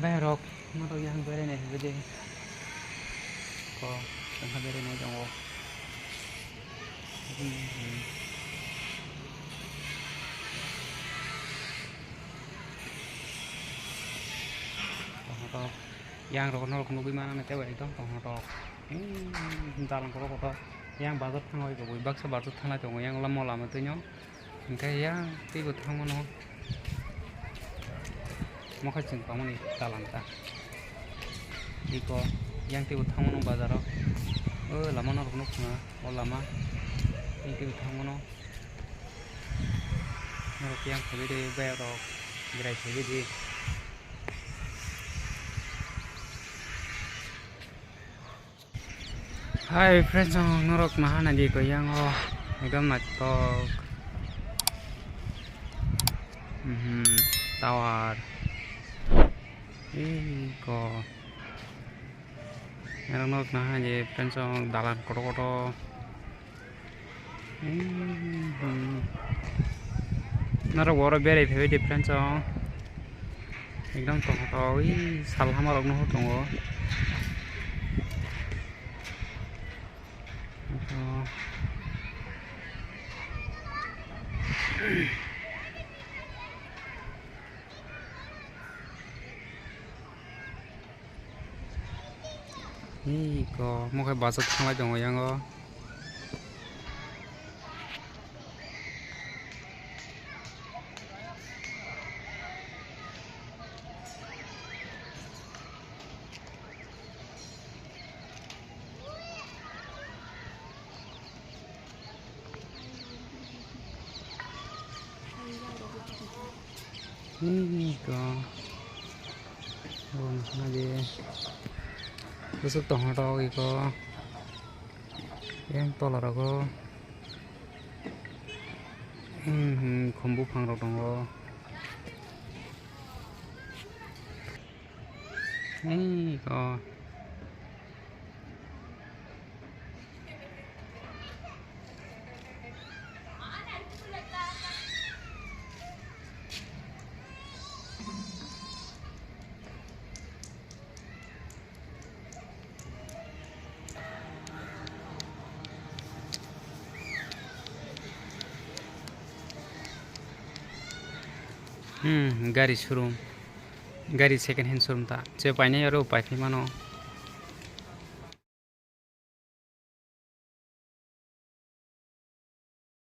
bayrok maro yang berenai bede ko tengah berenai jongo to yang rok nol kuno bima ne tewa itu to dalang ko ko yang bazar thangoi ko bak sa bazar thangla to yang lamo lama to nyo engkai yang ti ko thangmono mokha ching pamoni dalang ta iko yang ti ko thangmono bazaro lama no kuno khna o lama ti ko thangmono noro yang khebe de bayro grai khebe de Hai friends, norok mahana di ko yang agam matok tawar ko yang norok mahana di friends dalan koto norok woro bere phebe di friends ekdam to sal hamarok no tongo ko mau kayak basut sama dong yang ko sana dia busuk toh hotog iko yang tolar ko khombu phang rok tongo ko गाड़ी शोरूम गाड़ी second hand showroom था जे पाइने यारो पाइफी मानो